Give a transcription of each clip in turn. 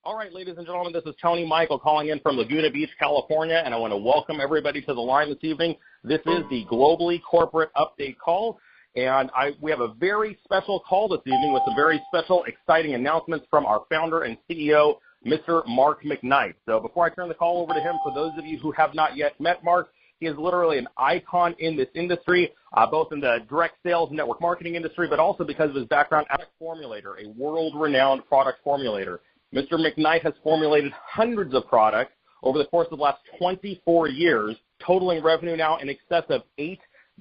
All right, ladies and gentlemen, this is Tony Michael calling in from Laguna Beach, California, and I want to welcome everybody to the line this evening. This is the Globallee Corporate Update Call, and we have a very special call this evening with some very special, exciting announcements from our founder and CEO, Mr. Mark McKnight. So before I turn the call over to him, for those of you who have not yet met Mark, he is literally an icon in this industry, both in the direct sales network marketing industry, but also because of his background as a formulator, a world-renowned product formulator. Mr. McKnight has formulated hundreds of products over the course of the last 24 years, totaling revenue now in excess of $8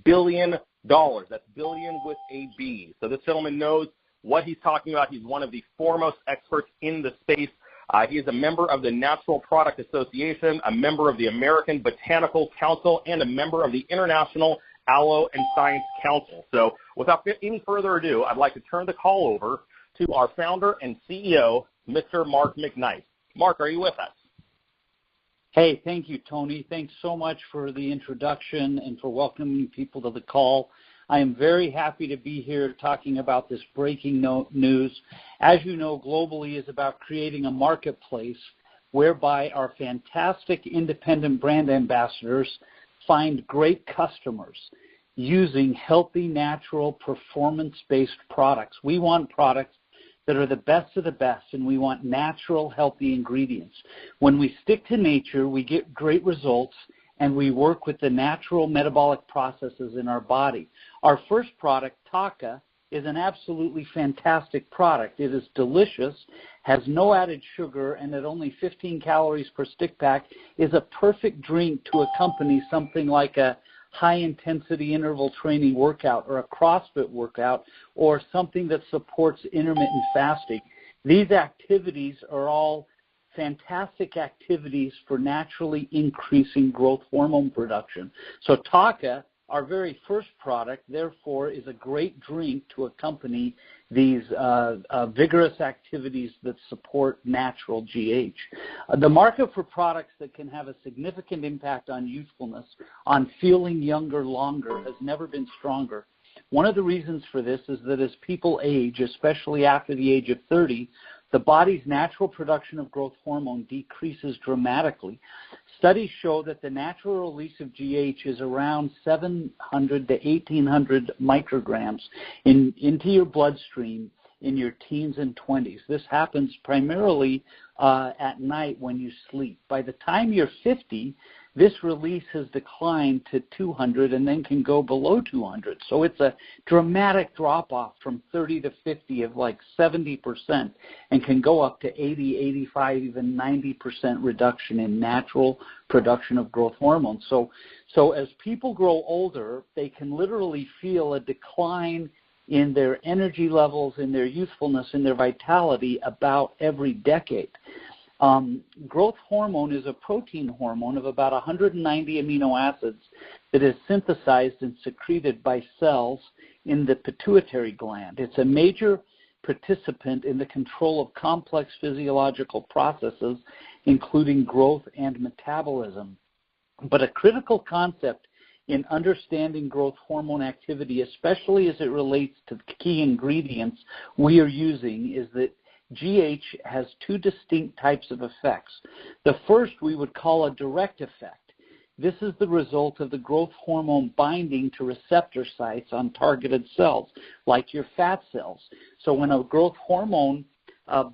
billion. That's billion with a B. So this gentleman knows what he's talking about. He's one of the foremost experts in the space. He is a member of the Natural Product Association, a member of the American Botanical Council, and a member of the International Aloe and Science Council. So without any further ado, I'd like to turn the call over to our founder and CEO, Mr. Mark McKnight. Mark, are you with us? Hey, thank you, Tony. Thanks so much for the introduction and for welcoming people to the call. I am very happy to be here talking about this breaking news. As you know, Globallee is about creating a marketplace whereby our fantastic independent brand ambassadors find great customers using healthy, natural, performance-based products. We want products that are the best of the best, and we want natural, healthy ingredients. When we stick to nature, we get great results, and we work with the natural metabolic processes in our body. Our first product, Taka, is an absolutely fantastic product. It is delicious, has no added sugar, and at only 15 calories per stick pack is a perfect drink to accompany something like a high-intensity interval training workout or a CrossFit workout or something that supports intermittent fasting. These activities are all fantastic activities for naturally increasing growth hormone production. So Taka, our very first product, therefore, is a great drink to accompany these vigorous activities that support natural GH. The market for products that can have a significant impact on youthfulness, on feeling younger longer, has never been stronger. One of the reasons for this is that as people age, especially after the age of 30, the body's natural production of growth hormone decreases dramatically. Studies show that the natural release of GH is around 700 to 1,800 micrograms into your bloodstream in your teens and 20s. This happens primarily at night when you sleep. By the time you're 50, this release has declined to 200 and then can go below 200. So it's a dramatic drop-off from 30 to 50 of like 70% and can go up to 80, 85, even 90% reduction in natural production of growth hormones. So as people grow older, they can literally feel a decline in their energy levels, in their youthfulness, in their vitality about every decade. Growth hormone is a protein hormone of about 190 amino acids that is synthesized and secreted by cells in the pituitary gland. It's a major participant in the control of complex physiological processes, including growth and metabolism. But a critical concept in understanding growth hormone activity, especially as it relates to the key ingredients we are using, is that GH has two distinct types of effects. The first we would call a direct effect. This is the result of the growth hormone binding to receptor sites on targeted cells, like your fat cells. So when a growth hormone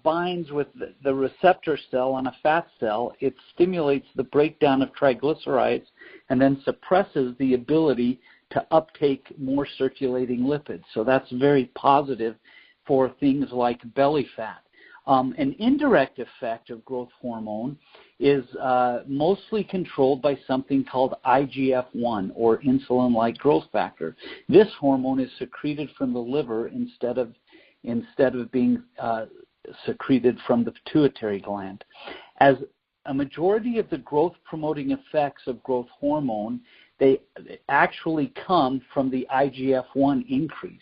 binds with the receptor cell on a fat cell, it stimulates the breakdown of triglycerides and then suppresses the ability to uptake more circulating lipids. So that's very positive for things like belly fat. An indirect effect of growth hormone is mostly controlled by something called IGF-1, or insulin-like growth factor. This hormone is secreted from the liver instead of being secreted from the pituitary gland. As a majority of the growth-promoting effects of growth hormone, they actually come from the IGF-1 increase.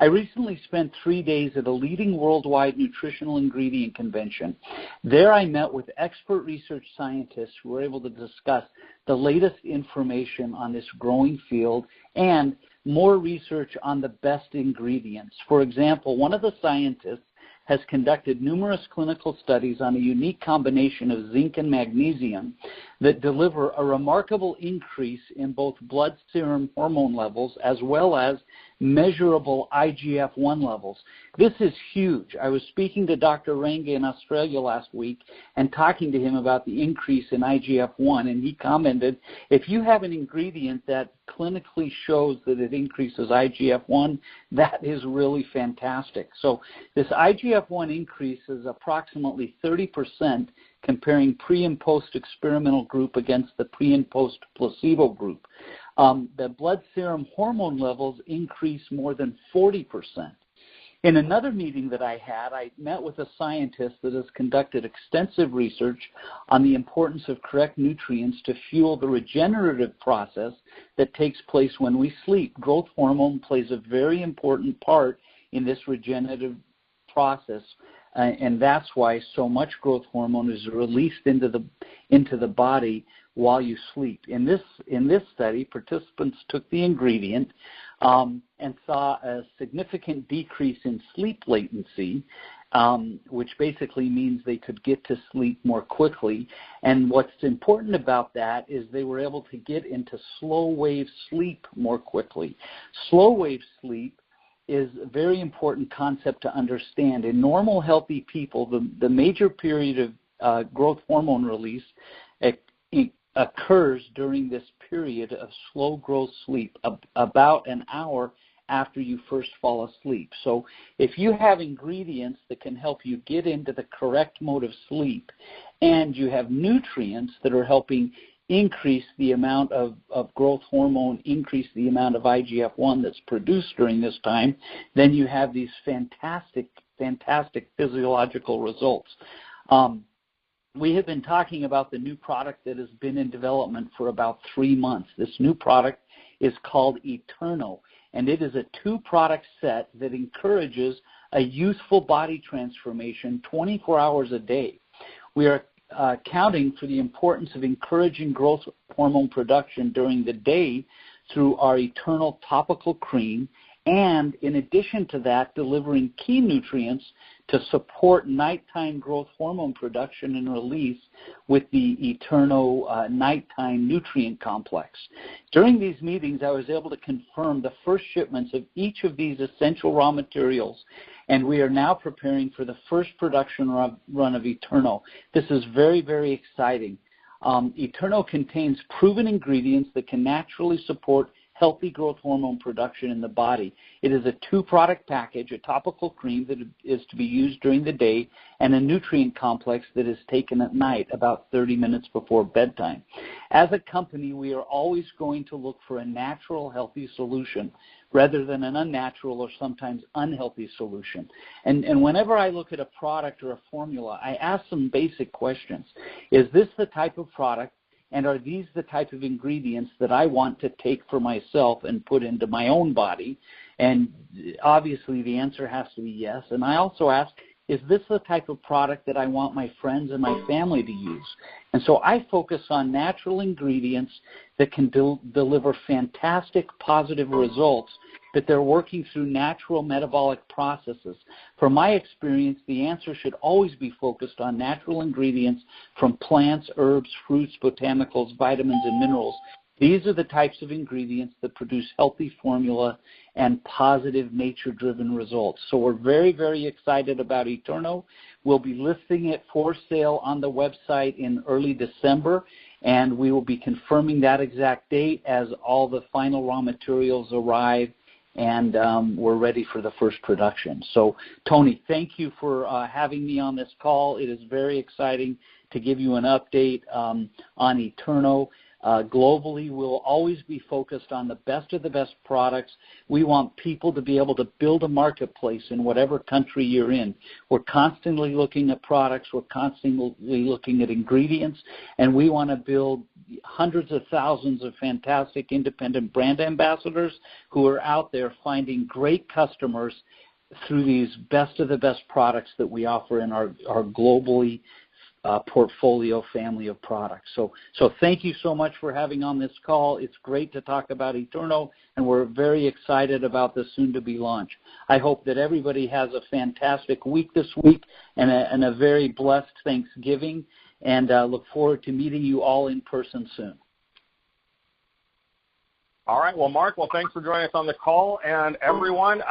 I recently spent 3 days at a leading worldwide nutritional ingredient convention. There I met with expert research scientists who were able to discuss the latest information on this growing field and more research on the best ingredients. For example, one of the scientists has conducted numerous clinical studies on a unique combination of zinc and magnesium that deliver a remarkable increase in both blood serum hormone levels as well as measurable IGF-1 levels. This is huge. I was speaking to Dr. Renge in Australia last week and talking to him about the increase in IGF-1, and he commented, if you have an ingredient that clinically shows that it increases IGF-1, that is really fantastic. So this IGF-1 increase is approximately 30% comparing pre- and post-experimental group against the pre- and post-placebo group. The blood serum hormone levels increase more than 40%. In another meeting that I had, I met with a scientist that has conducted extensive research on the importance of correct nutrients to fuel the regenerative process that takes place when we sleep. Growth hormone plays a very important part in this regenerative process, and that's why so much growth hormone is released into the body while you sleep. In this study, participants took the ingredient and saw a significant decrease in sleep latency, which basically means they could get to sleep more quickly. And what's important about that is they were able to get into slow wave sleep more quickly. Slow wave sleep is a very important concept to understand. In normal, healthy people, the major period of growth hormone release occurs during this period of slow growth sleep, about an hour after you first fall asleep. So if you have ingredients that can help you get into the correct mode of sleep, and you have nutrients that are helping increase the amount of growth hormone, increase the amount of IGF-1 that's produced during this time, then you have these fantastic physiological results. We have been talking about the new product that has been in development for about 3 months. This new product is called Eterno, and it is a 2-product set that encourages a youthful body transformation 24 hours a day. We are accounting for the importance of encouraging growth hormone production during the day through our Eterno topical cream, and in addition to that, delivering key nutrients to support nighttime growth hormone production and release with the Eterno nighttime nutrient complex. During these meetings, I was able to confirm the first shipments of each of these essential raw materials, and we are now preparing for the first production run of Eterno. This is very, very exciting. Eterno contains proven ingredients that can naturally support healthy growth hormone production in the body. It is a 2-product package, a topical cream that is to be used during the day, and a nutrient complex that is taken at night about 30 minutes before bedtime. As a company, we are always going to look for a natural, healthy solution rather than an unnatural or sometimes unhealthy solution. And whenever I look at a product or a formula, I ask some basic questions. Is this the type of product, and are these the type of ingredients that I want to take for myself and put into my own body? And obviously the answer has to be yes. And I also ask, is this the type of product that I want my friends and my family to use? And so I focus on natural ingredients that can deliver fantastic positive results, that they're working through natural metabolic processes. From my experience, the answer should always be focused on natural ingredients from plants, herbs, fruits, botanicals, vitamins, and minerals. These are the types of ingredients that produce healthy formula and positive nature-driven results. So we're very, very excited about Eterno. We'll be listing it for sale on the website in early December, and we will be confirming that exact date as all the final raw materials arrive, and we're ready for the first production. So, Tony, thank you for having me on this call. It is very exciting to give you an update on Eterno. Globally, we'll always be focused on the best of the best products. We want people to be able to build a marketplace in whatever country you're in. We're constantly looking at products. We're constantly looking at ingredients, and we want to build hundreds of thousands of fantastic independent brand ambassadors who are out there finding great customers through these best of the best products that we offer in our globally portfolio family of products. So thank you so much for having on this call. It's great to talk about Eterno, and we're very excited about the soon-to-be launch. I hope that everybody has a fantastic week this week and a very blessed Thanksgiving, and look forward to meeting you all in person soon. All right. Well, Mark, thanks for joining us on the call. And everyone,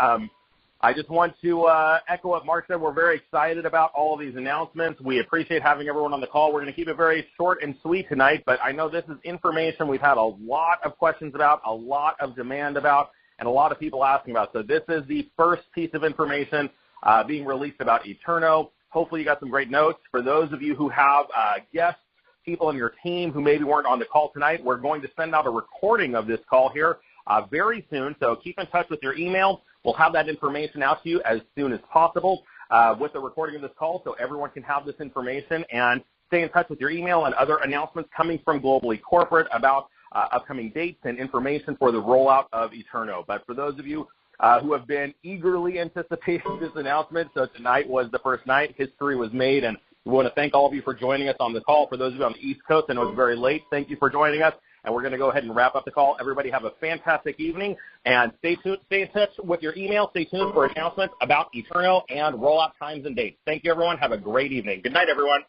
I just want to echo what Mark said. We're very excited about all of these announcements. We appreciate having everyone on the call. We're going to keep it very short and sweet tonight, but I know this is information we've had a lot of questions about, a lot of demand about, and a lot of people asking about. So this is the first piece of information being released about Eterno. Hopefully you got some great notes. For those of you who have guests, people in your team who maybe weren't on the call tonight, we're going to send out a recording of this call here very soon. So keep in touch with your email. We'll have that information out to you as soon as possible with the recording of this call so everyone can have this information, and stay in touch with your email and other announcements coming from Globallee Corporate about upcoming dates and information for the rollout of Eterno. But for those of you who have been eagerly anticipating this announcement, so tonight was the first night. History was made, and we want to thank all of you for joining us on the call. For those of you on the East Coast, I know it's very late. Thank you for joining us. And we're going to go ahead and wrap up the call. Everybody have a fantastic evening, and stay tuned. Stay in touch with your email. Stay tuned for announcements about Eterno and rollout times and dates. Thank you, everyone. Have a great evening. Good night, everyone.